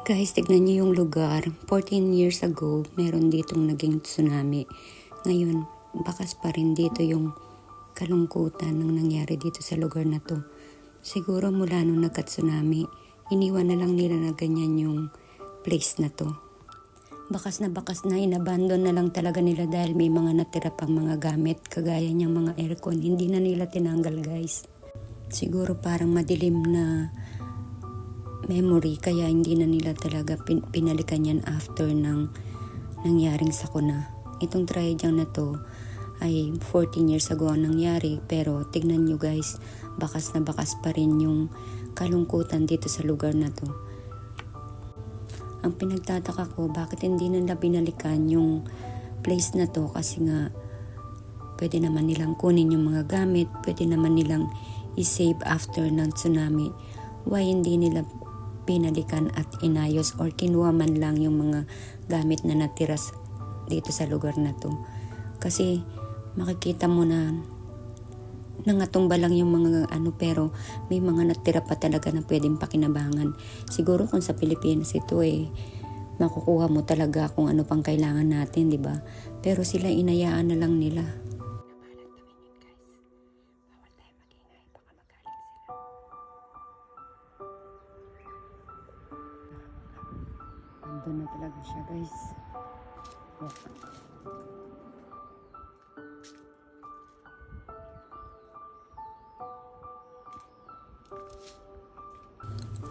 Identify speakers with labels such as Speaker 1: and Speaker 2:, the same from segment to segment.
Speaker 1: Guys, tignan niyo yung lugar. 14 years ago, meron ditong naging tsunami. Ngayon, bakas pa rin dito yung kalungkutan ng nangyari dito sa lugar na to. Siguro mula nung nagka-tsunami, iniwan na lang nila na ganyan yung place na to. Bakas na inabandon na lang talaga nila dahil may mga natira pang mga gamit kagaya niyang mga aircon. Hindi na nila tinanggal, guys. Siguro parang madilim na memory kaya hindi na nila talaga pinalikan yan after ng nangyaring sakuna. Itong trahedyang na to ay 14 years ago ang nangyari, pero tignan nyo guys, bakas na bakas pa rin yung kalungkutan dito sa lugar na to. Ang pinagtataka ko, bakit hindi nila binalikan yung place na to, kasi nga pwede naman nilang kunin yung mga gamit, pwede naman nilang i-save after ng tsunami. Why hindi nila pinalikan at inayos or kinuha man lang yung mga gamit na natira dito sa lugar na to? Kasi makikita mo na nangatumba lang yung mga pero may mga natira pa talaga na pwedeng pakinabangan. Siguro kung sa Pilipinas ito makukuha mo talaga kung ano pang kailangan natin, di ba? Pero sila inayaan na lang nila. Nandun na talaga siya, guys.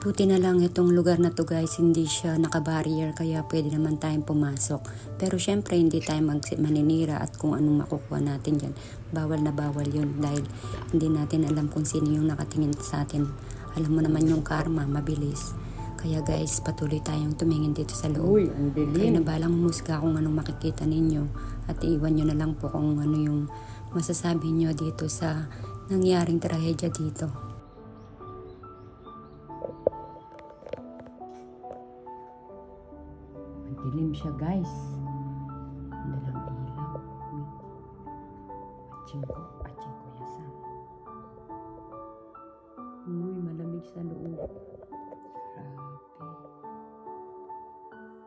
Speaker 1: Buti na lang itong lugar na to guys, hindi siya naka-barrier kaya pwede naman tayong pumasok. Pero syempre hindi tayo maninira at kung anong makukuha natin dyan. Bawal na bawal yun dahil hindi natin alam kung sino yung nakatingin sa atin. Alam mo naman yung karma, mabilis. Kaya guys, patuloy tayong tumingin dito sa loob.
Speaker 2: Uy, ang dilim.
Speaker 1: Kaya na balang humusga kung anong makikita ninyo. At iiwan nyo na lang po kung ano yung masasabi nyo dito sa nangyaring trahedya dito.
Speaker 2: Dilim siya guys. Dalang ilaw. Aching ko yasan.
Speaker 1: Uy, malamig sa loob.
Speaker 2: Grabe.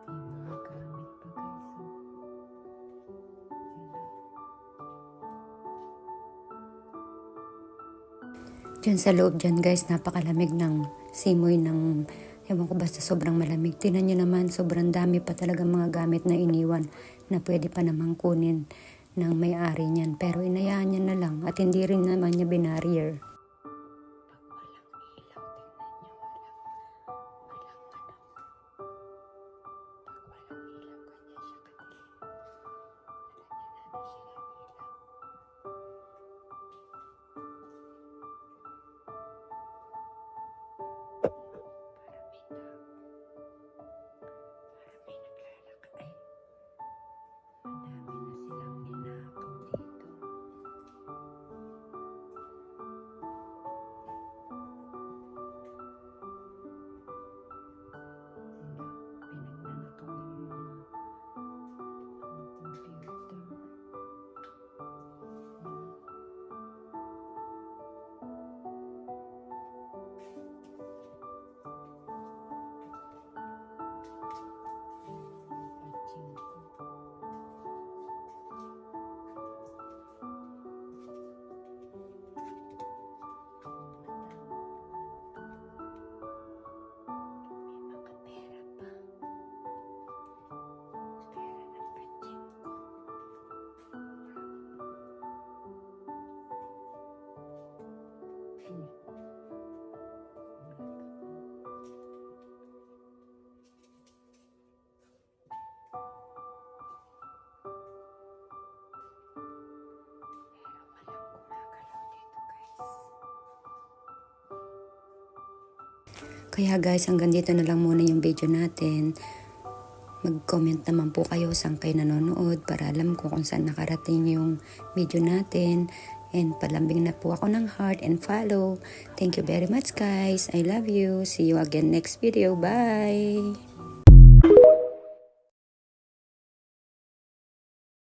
Speaker 2: May mga gamit pa guys.
Speaker 1: Diyan sa loob dyan guys, napakalamig ng simoy ng ewan ko, basta sobrang malamig. Tingnan nyo naman, sobrang dami pa talaga mga gamit na iniwan na pwede pa namang kunin ng may-ari niyan. Pero inayaan niya na lang at hindi rin naman niya binarrier. Kaya guys, hanggang dito na lang muna yung video natin. Mag-comment naman po kayo saan kayo nanonood para alam ko kung saan nakarating yung video natin. And palambing na po ako ng heart and follow. Thank you very much guys. I love you. See you again next video. Bye!